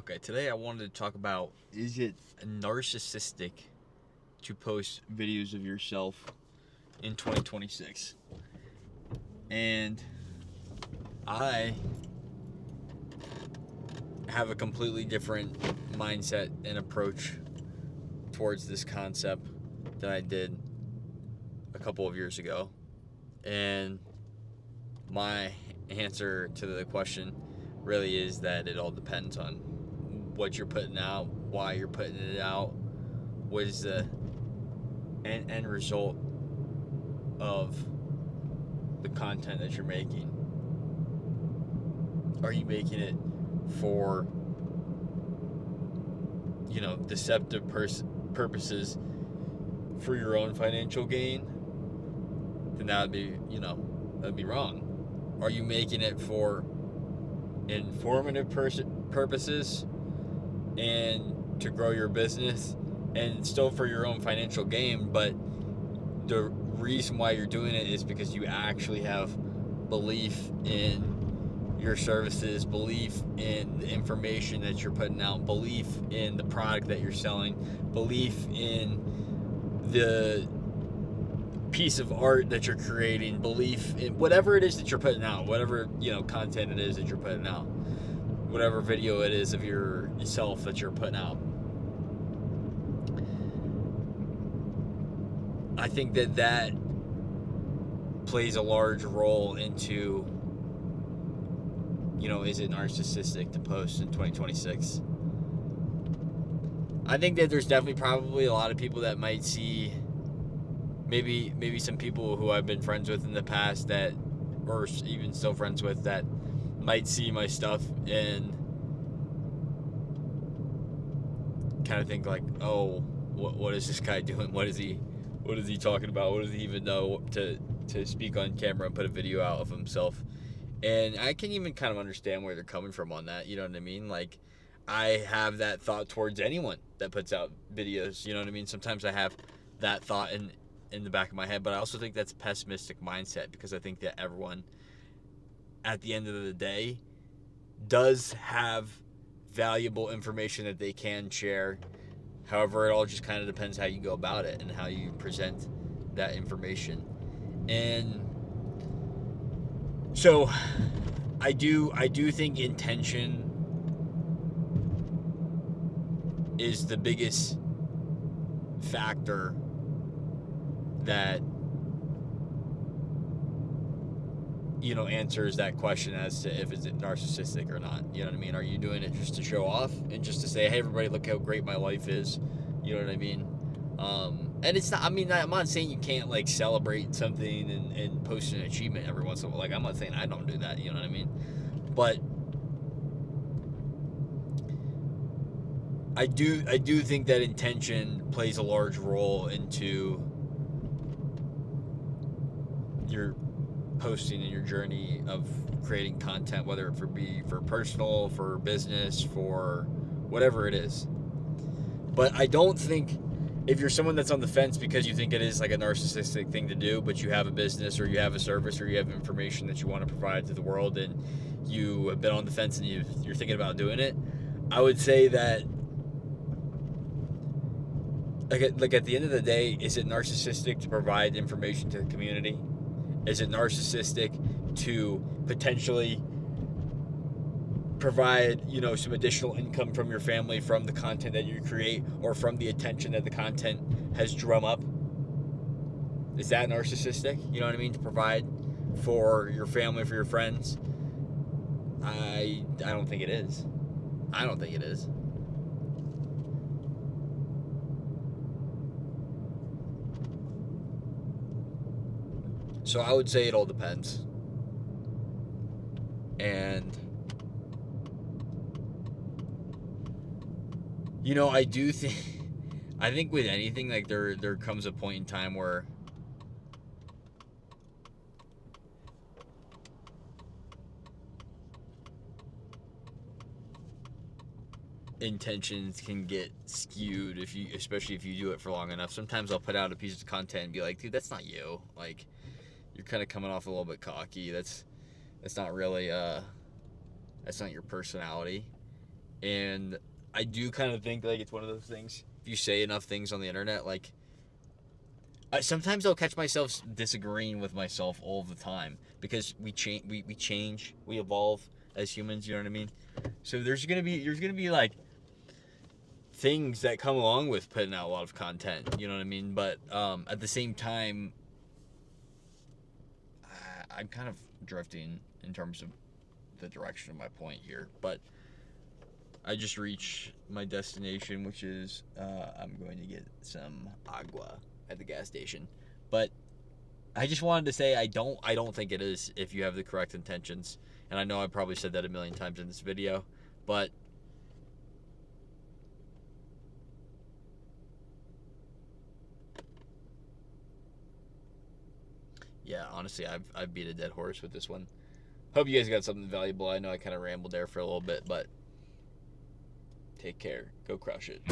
Okay, today I wanted to talk about, is it narcissistic to post videos of yourself in 2026? And I have a completely different mindset and approach towards this concept than I did a couple of years ago. And my answer to the question really is that it all depends on what you're putting out, why you're putting it out, what is the end result of the content that you're making. Are you making it for, deceptive purposes for your own financial gain? Then that'd be wrong. Are you making it for informative purposes and to grow your business and still for your own financial gain, but the reason why you're doing it is because you actually have belief in your services, belief in the information that you're putting out, belief in the product that you're selling, belief in the piece of art that you're creating, belief in whatever it is that you're putting out, whatever content it is that you're putting out, whatever video it is of yourself that you're putting out. I think that plays a large role into, is it narcissistic to post in 2026? I think that there's definitely probably a lot of people that might see, maybe some people who I've been friends with in the past that, or even still friends with, that might see my stuff and kind of think like, oh, what is this guy doing? What is he talking about? What does he even know to speak on camera and put a video out of himself? And I can even kind of understand where they're coming from on that. You know what I mean? Like, I have that thought towards anyone that puts out videos. You know what I mean? Sometimes I have that thought in the back of my head, but I also think that's a pessimistic mindset, because I think that everyone, at the end of the day, does have valuable information that they can share. However, it all just kind of depends how you go about it and how you present that information. And so I do think intention is the biggest factor that answers that question as to if it's narcissistic or not. You know what I mean? Are you doing it just to show off and just to say, hey, everybody, look how great my life is? You know what I mean? And it's not, I'm not saying you can't like celebrate something and post an achievement every once in a while. Like, I'm not saying I don't do that, you know what I mean? But I do think that intention plays a large role into your posting and your journey of creating content, whether it be for personal, for business, for whatever it is. But I don't think, if you're someone that's on the fence because you think it is like a narcissistic thing to do, but you have a business or you have a service or you have information that you want to provide to the world and you have been on the fence and you're thinking about doing it, I would say that like at the end of the day, is it narcissistic to provide information to the community? Is it narcissistic to potentially provide, some additional income from your family from the content that you create or from the attention that the content has drum up? Is that narcissistic? You know what I mean? To provide for your family, for your friends? I don't think it is. I don't think it is. So I would say it all depends. And I think with anything, like there comes a point in time where intentions can get skewed especially if you do it for long enough. Sometimes I'll put out a piece of content and be like, dude, that's not you. Like, you're kind of coming off a little bit cocky. That's not really that's not your personality. And I do kind of think like it's one of those things. If you say enough things on the internet, like sometimes I'll catch myself disagreeing with myself all the time because we change, we evolve as humans. You know what I mean? So there's gonna be like things that come along with putting out a lot of content. You know what I mean? But at the same time, I'm kind of drifting in terms of the direction of my point here. But I just reached my destination, which is I'm going to get some agua at the gas station. But I just wanted to say I don't think it is if you have the correct intentions. And I know I probably said that a million times in this video, but yeah, honestly, I've beat a dead horse with this one. Hope you guys got something valuable. I know I kind of rambled there for a little bit, but take care. Go crush it.